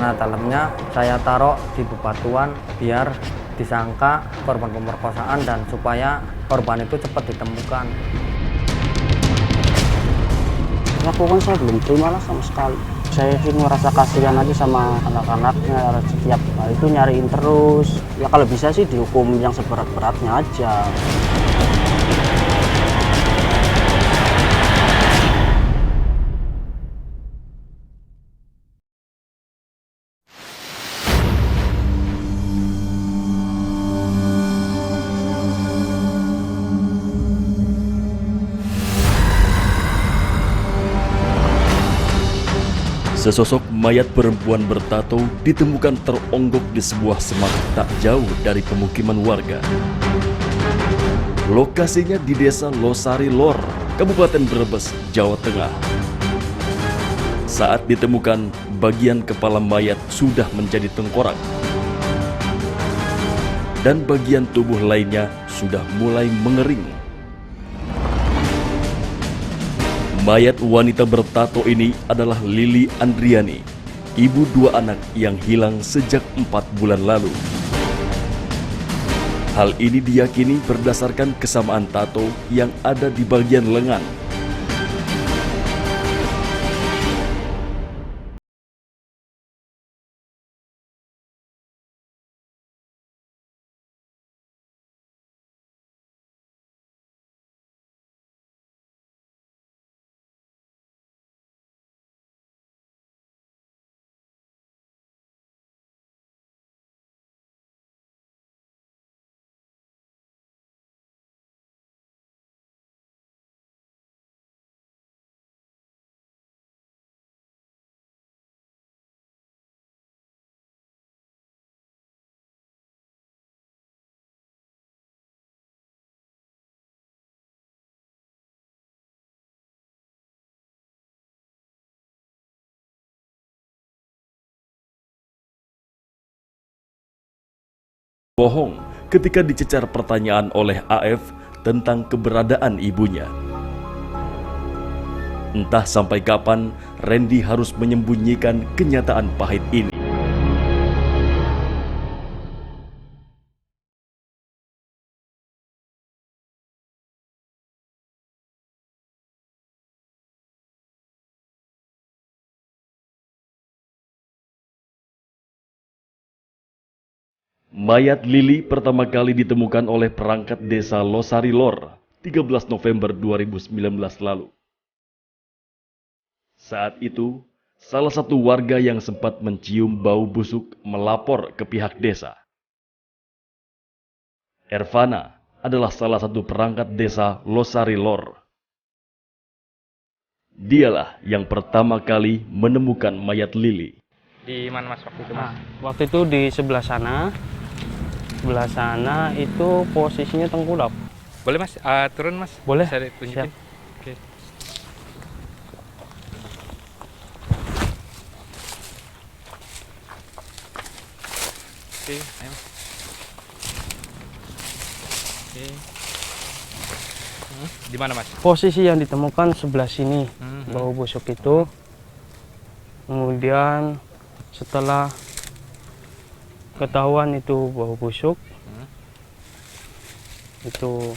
Nah, dalamnya saya taruh di bebatuan biar disangka korban pemerkosaan dan supaya korban itu cepat ditemukan. Aku kan saya belum terima lah sama sekali. Saya sih merasa kasihan aja sama anak-anaknya, setiap hari itu nyariin terus. Ya kalau bisa sih dihukum yang seberat-beratnya aja. Sesosok mayat perempuan bertato ditemukan teronggok di sebuah semak tak jauh dari pemukiman warga. Lokasinya di Desa Losari Lor, Kabupaten Brebes, Jawa Tengah. Saat ditemukan, bagian kepala mayat sudah menjadi tengkorak. Dan bagian tubuh lainnya sudah mulai mengering. Mayat wanita bertato ini adalah Lili Andriani, ibu dua anak yang hilang sejak 4 bulan lalu. Hal ini diyakini berdasarkan kesamaan tato yang ada di bagian lengan. Bohong ketika dicecar pertanyaan oleh AF tentang keberadaan ibunya. Entah sampai kapan Randy harus menyembunyikan kenyataan pahit ini. Mayat Lili pertama kali ditemukan oleh perangkat desa Losari Lor 13 November 2019 lalu. Saat itu, salah satu warga yang sempat mencium bau busuk melapor ke pihak desa. Ervana adalah salah satu perangkat desa Losari Lor. Dialah yang pertama kali menemukan mayat Lili. Di mana mas waktu itu mas? Waktu itu di sebelah sana. Sebelah sana itu posisinya tengkulap. Boleh mas, turun mas? Boleh. Saya tunjukin. Siap. Oke. Oke, ayo mas. Oke. Di mana mas? Posisi yang ditemukan sebelah sini, bau busuk itu. Kemudian setelah ketahuan itu bau busuk, itu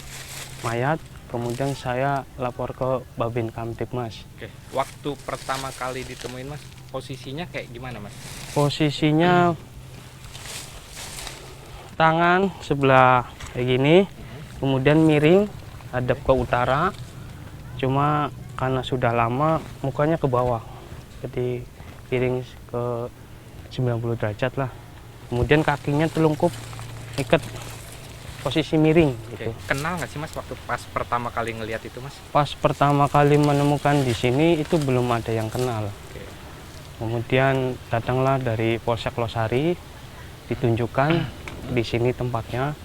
mayat, kemudian saya lapor ke Babin Kamtibmas. Oke. Waktu pertama kali ditemuin mas, posisinya kayak gimana mas? Posisinya tangan sebelah kayak gini, kemudian miring, hadap ke utara. Cuma karena sudah lama, mukanya ke bawah, jadi piring ke 90 derajat lah. Kemudian kakinya telungkup, ikat posisi miring gitu. Oke. Kenal nggak sih mas waktu pas pertama kali ngelihat itu mas? Pas pertama kali menemukan di sini itu belum ada yang kenal. Oke. Kemudian datanglah dari Polsek Losari, ditunjukkan di sini tempatnya.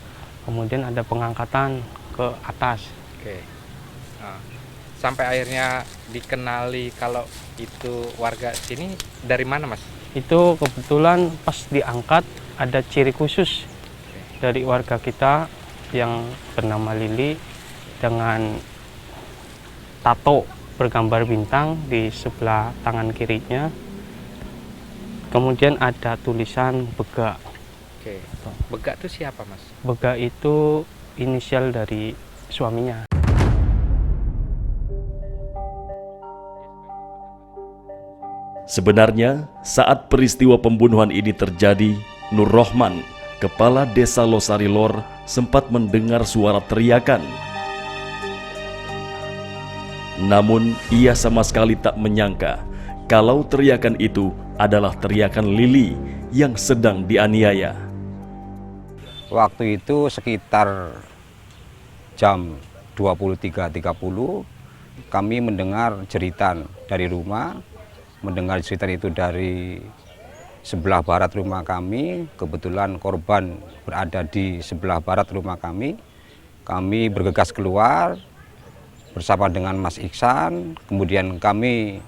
Kemudian ada pengangkatan ke atas. Oke. Nah, sampai akhirnya dikenali kalau itu warga sini dari mana mas? Itu kebetulan pas diangkat ada ciri khusus dari warga kita yang bernama Lili dengan tato bergambar bintang di sebelah tangan kirinya. kemudian ada tulisan Begak. Oke. Begak itu siapa, Mas? Begak itu inisial dari suaminya. Sebenarnya, saat peristiwa pembunuhan ini terjadi, Nur Rohman, kepala desa Losari Lor, sempat mendengar suara teriakan. Namun, ia sama sekali tak menyangka kalau teriakan itu adalah teriakan Lili yang sedang dianiaya. Waktu itu sekitar jam 23.30 kami mendengar jeritan dari rumah. Mendengar cerita itu dari sebelah barat rumah kami. Kebetulan korban berada di sebelah barat rumah kami. Kami bergegas keluar bersama dengan Mas Iksan. Kemudian kami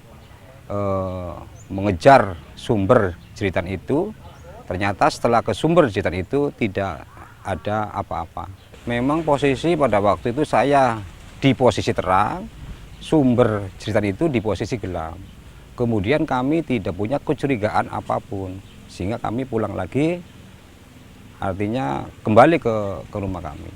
mengejar sumber jeritan itu. Ternyata setelah ke sumber jeritan itu tidak ada apa-apa. Memang posisi pada waktu itu saya di posisi terang, sumber jeritan itu di posisi gelap. Kemudian kami tidak punya kecurigaan apapun, sehingga kami pulang lagi, artinya kembali ke rumah kami.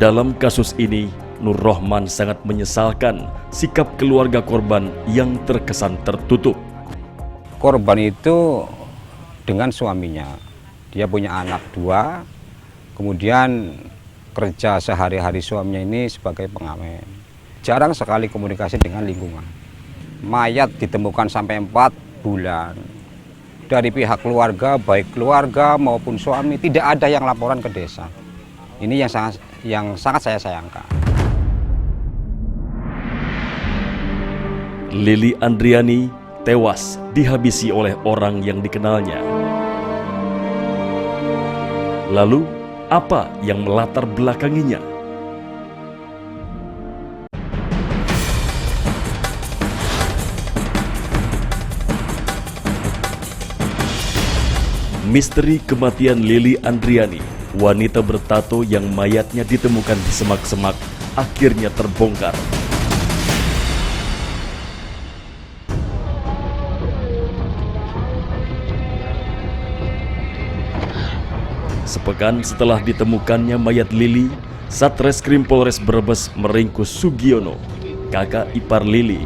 Dalam kasus ini, Nur Rohman sangat menyesalkan sikap keluarga korban yang terkesan tertutup. Korban itu dengan suaminya, dia punya anak 2, kemudian kerja sehari-hari suaminya ini sebagai pengamen. Jarang sekali komunikasi dengan lingkungan. Mayat ditemukan sampai 4 bulan. Dari pihak keluarga, baik keluarga maupun suami, tidak ada yang laporan ke desa. Ini yang sangat saya sayangkan. Lili Andriani tewas dihabisi oleh orang yang dikenalnya. Lalu, apa yang melatar belakanginya? Misteri kematian Lili Andriani, wanita bertato yang mayatnya ditemukan di semak-semak, akhirnya terbongkar. Sepekan setelah ditemukannya mayat Lili, Satreskrim Polres Brebes meringkus Sugiono, kakak ipar Lili.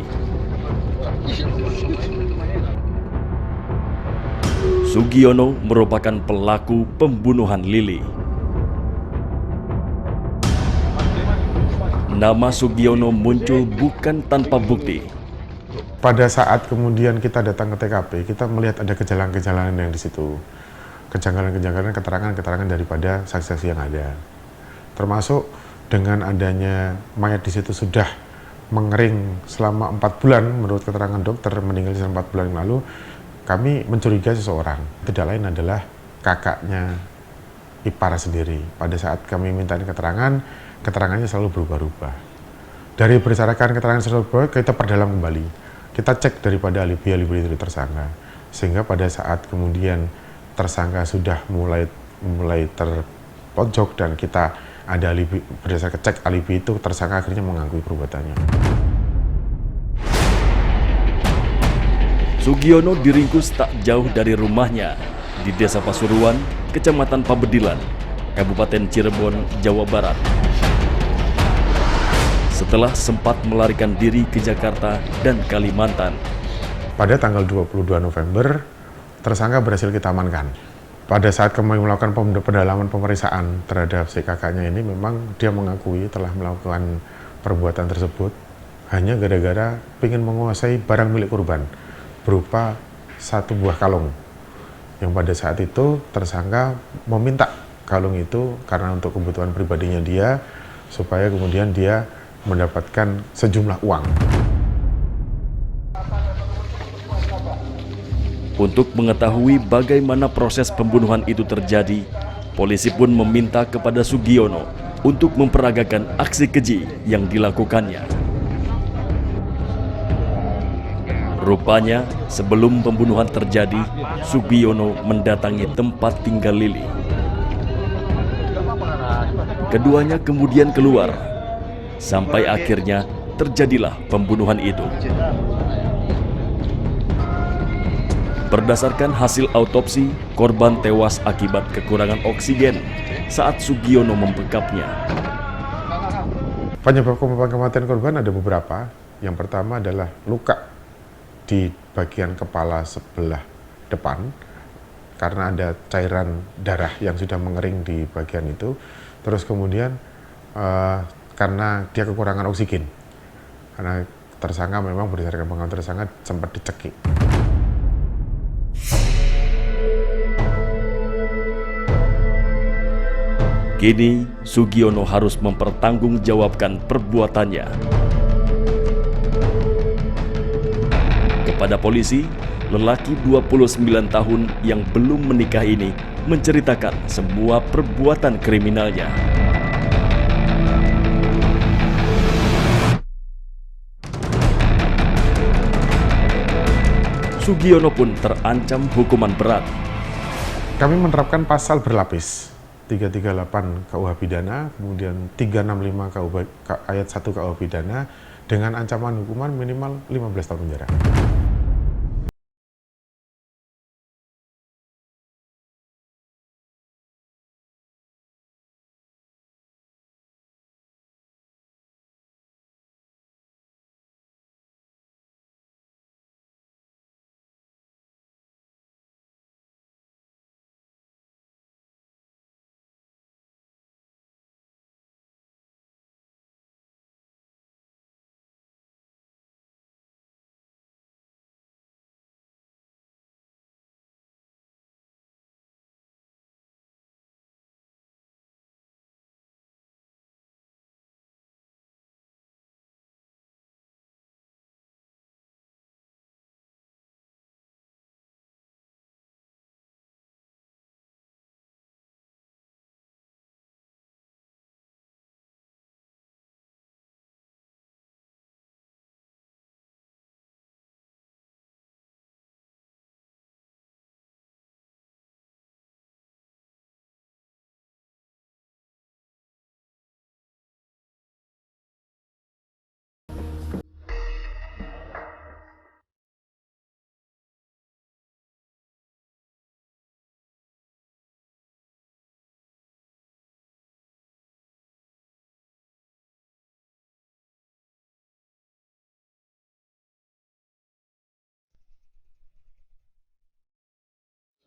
Sugiono merupakan pelaku pembunuhan Lili. Nama Sugiono muncul bukan tanpa bukti. Pada saat kemudian kita datang ke TKP, kita melihat ada kejanggalan-kejanggalan yang di situ. Kejanggalan-kejanggalan keterangan-keterangan daripada saksi-saksi yang ada. Termasuk dengan adanya mayat di situ sudah mengering selama 4 bulan, menurut keterangan dokter meninggal selama 4 bulan yang lalu, kami mencurigai seseorang. Tidak lain adalah kakaknya ipar sendiri. Pada saat kami minta keterangan, keterangannya selalu berubah-ubah. Dari berdasarkan keterangan tersebut, kita perdalam kembali. Kita cek daripada alibi-alibi dari tersangka. Sehingga pada saat kemudian tersangka sudah mulai terpojok dan kita ada alibi, berdasarkan cek alibi itu, tersangka akhirnya mengakui perbuatannya. Sugiono diringkus tak jauh dari rumahnya di Desa Pasuruan, Kecamatan Pabedilan, Kabupaten Cirebon, Jawa Barat. Setelah sempat melarikan diri ke Jakarta dan Kalimantan. Pada tanggal 22 November, tersangka berhasil kita amankan. Pada saat kami melakukan pendalaman pemeriksaan terhadap si kakaknya ini, memang dia mengakui telah melakukan perbuatan tersebut hanya gara-gara ingin menguasai barang milik korban berupa 1 buah kalung, yang pada saat itu tersangka meminta kalung itu karena untuk kebutuhan pribadinya dia, supaya kemudian dia mendapatkan sejumlah uang. Untuk mengetahui bagaimana proses pembunuhan itu terjadi, polisi pun meminta kepada Sugiono untuk memperagakan aksi keji yang dilakukannya. Rupanya, sebelum pembunuhan terjadi, Sugiono mendatangi tempat tinggal Lili. Keduanya kemudian keluar, sampai akhirnya terjadilah pembunuhan itu. Berdasarkan hasil autopsi, korban tewas akibat kekurangan oksigen saat Sugiono membekapnya. Penyebab kematian korban ada beberapa. Yang pertama adalah luka di bagian kepala sebelah depan karena ada cairan darah yang sudah mengering di bagian itu. Terus kemudian karena dia kekurangan oksigen. Karena tersangka memang berdasarkan pengakuan tersangka sempat dicekik. Kini, Sugiono harus mempertanggungjawabkan perbuatannya. Kepada polisi, lelaki 29 tahun yang belum menikah ini menceritakan semua perbuatan kriminalnya. Sugiono pun terancam hukuman berat. Kami menerapkan pasal berlapis. 338 KUH Pidana, kemudian 365 ayat 1 KUH Pidana dengan ancaman hukuman minimal 15 tahun penjara.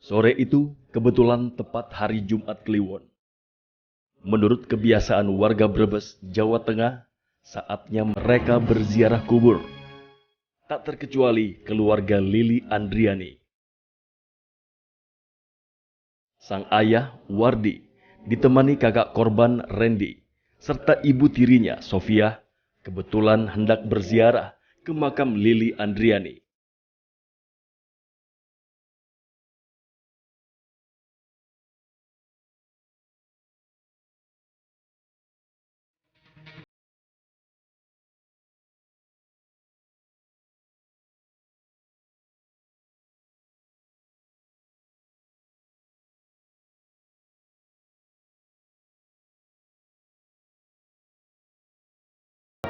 Sore itu kebetulan tepat hari Jumat Kliwon. Menurut kebiasaan warga Brebes, Jawa Tengah, saatnya mereka berziarah kubur. Tak terkecuali keluarga Lili Andriani. Sang ayah, Wardi, ditemani kakak korban Randy, serta ibu tirinya, Sofia, kebetulan hendak berziarah ke makam Lili Andriani.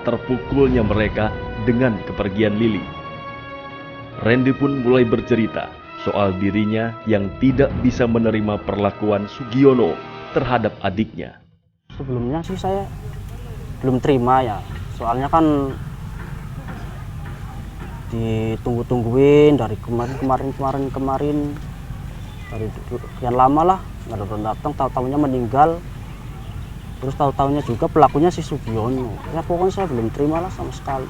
Terpukulnya mereka dengan kepergian Lili. Randy pun mulai bercerita soal dirinya yang tidak bisa menerima perlakuan Sugiono terhadap adiknya. Sebelumnya sih saya belum terima ya, soalnya kan ditunggu-tungguin dari kemarin dari sekian lama lah, nggak datang, tahu-tahunya meninggal. Terus tahu-tahunya juga pelakunya si Sugiono. Ya pokoknya saya belum terima lah sama sekali.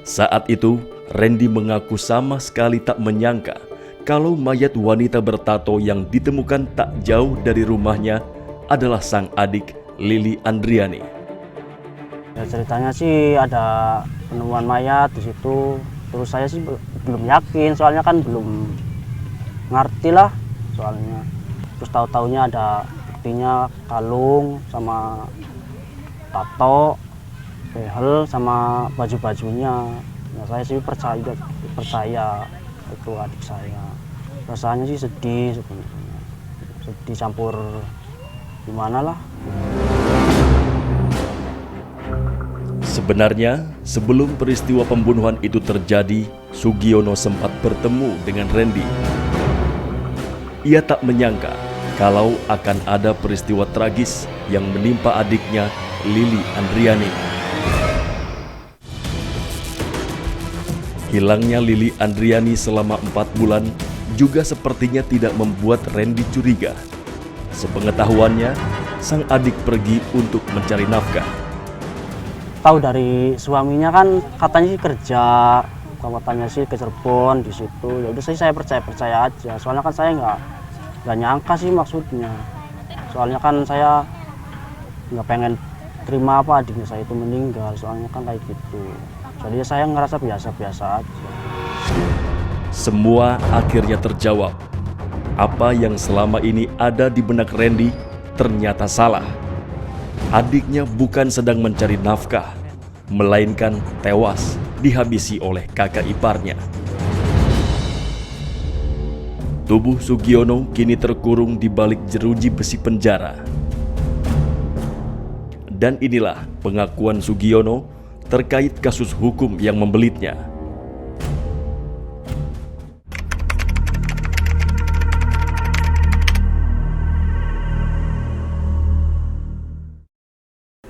Saat itu, Randy mengaku sama sekali tak menyangka kalau mayat wanita bertato yang ditemukan tak jauh dari rumahnya adalah sang adik Lili Andriani. Ya ceritanya sih ada penemuan mayat di situ. Terus saya sih belum yakin, soalnya kan belum ngerti lah soalnya. Terus tahu-tahunya ada buktinya kalung sama tato, behel sama baju-bajunya. Nah, saya sih percaya itu adik saya. Rasanya sih sedih sebenarnya. Sedih campur gimana lah. Sebenarnya, sebelum peristiwa pembunuhan itu terjadi, Sugiono sempat bertemu dengan Randy. Ia tak menyangka kalau akan ada peristiwa tragis yang menimpa adiknya, Lili Andriani. Hilangnya Lili Andriani selama 4 bulan juga sepertinya tidak membuat Randy curiga. Sepengetahuannya, sang adik pergi untuk mencari nafkah. Tahu dari suaminya kan katanya sih kerja, katanya sih ke Cirebon di situ. Ya udah saya percaya aja. Soalnya kan saya nggak nyangka sih maksudnya. Soalnya kan saya nggak pengen terima apa adiknya saya itu meninggal. Soalnya kan kayak gitu. Jadi saya ngerasa biasa-biasa aja. Semua akhirnya terjawab. Apa yang selama ini ada di benak Randy ternyata salah. Adiknya bukan sedang mencari nafkah, melainkan tewas dihabisi oleh kakak iparnya. Tubuh Sugiono kini terkurung di balik jeruji besi penjara. Dan inilah pengakuan Sugiono terkait kasus hukum yang membelitnya.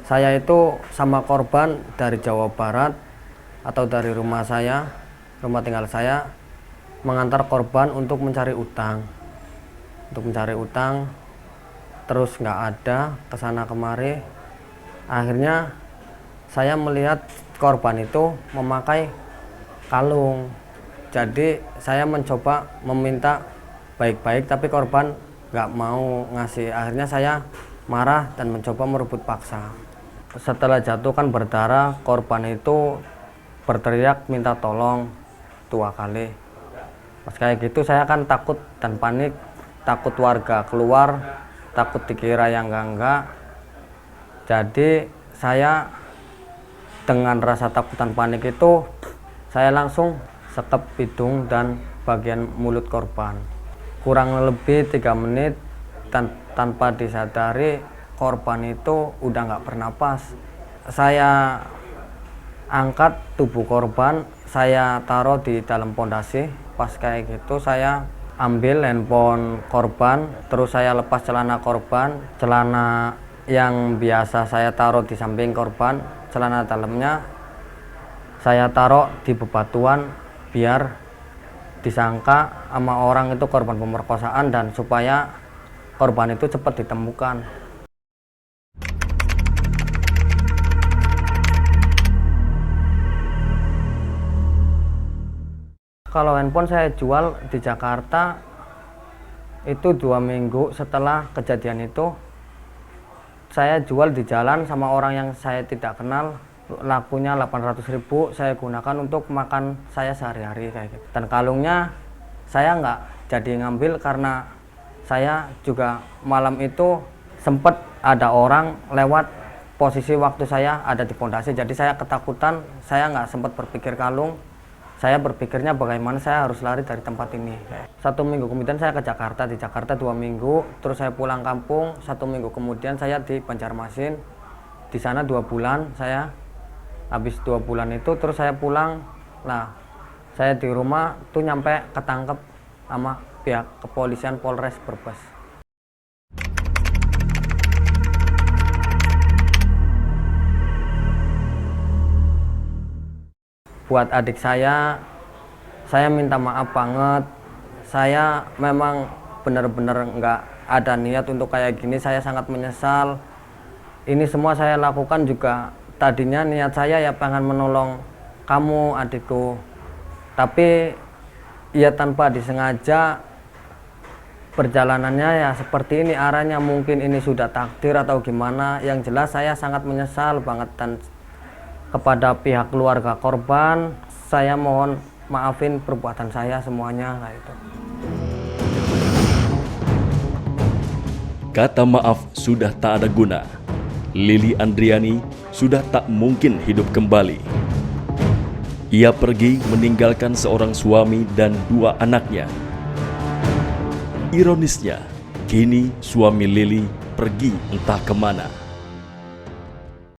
Saya itu sama korban dari Jawa Barat atau dari rumah tinggal saya, mengantar korban untuk mencari utang. Terus nggak ada, kesana kemari. Akhirnya saya melihat korban itu memakai kalung. Jadi saya mencoba meminta baik-baik, tapi korban nggak mau ngasih. Akhirnya saya marah dan mencoba merebut paksa. Setelah jatuh kan berdarah, korban itu berteriak minta tolong 2 kali. Pas kayak gitu saya kan takut dan panik, takut warga keluar, takut dikira yang enggak. Jadi saya dengan rasa takut dan panik itu, saya langsung sekep hidung dan bagian mulut korban. Kurang lebih 3 menit dan tanpa disadari korban itu udah nggak bernapas. Saya angkat tubuh korban, saya taruh di dalam pondasi. Pas kayak gitu saya ambil handphone korban, terus saya lepas celana korban, celana yang biasa saya taruh di samping korban, celana dalamnya saya taruh di bebatuan biar disangka sama orang itu korban pemerkosaan dan supaya korban itu cepat ditemukan. Kalau handphone saya jual di Jakarta itu 2 minggu setelah kejadian itu, saya jual di jalan sama orang yang saya tidak kenal, lakunya 800.000 saya gunakan untuk makan saya sehari-hari kayak gitu. Dan kalungnya saya nggak jadi ngambil karena saya juga malam itu sempat ada orang lewat posisi waktu saya ada di pondasi, jadi saya ketakutan, saya nggak sempat berpikir kalung. Saya berpikirnya bagaimana saya harus lari dari tempat ini. 1 minggu kemudian saya ke Jakarta, di Jakarta 2 minggu, terus saya pulang kampung. 1 minggu kemudian saya di Banjarmasin, di sana 2 bulan. Saya habis 2 bulan itu terus saya pulang. Nah, saya di rumah tuh nyampe ketangkep sama pihak kepolisian Polres Brebes. Buat adik saya minta maaf banget. Saya memang benar-benar nggak ada niat untuk kayak gini. Saya sangat menyesal. Ini semua saya lakukan juga tadinya niat saya ya pengen menolong kamu adikku. Tapi ya tanpa disengaja perjalanannya ya seperti ini arahnya. Mungkin ini sudah takdir atau gimana. Yang jelas saya sangat menyesal banget dan kepada pihak keluarga korban, saya mohon maafin perbuatan saya semuanya kayak itu. Kata maaf sudah tak ada guna. Lili Andriani sudah tak mungkin hidup kembali. Ia pergi meninggalkan seorang suami dan 2 anaknya. Ironisnya, kini suami Lili pergi entah kemana.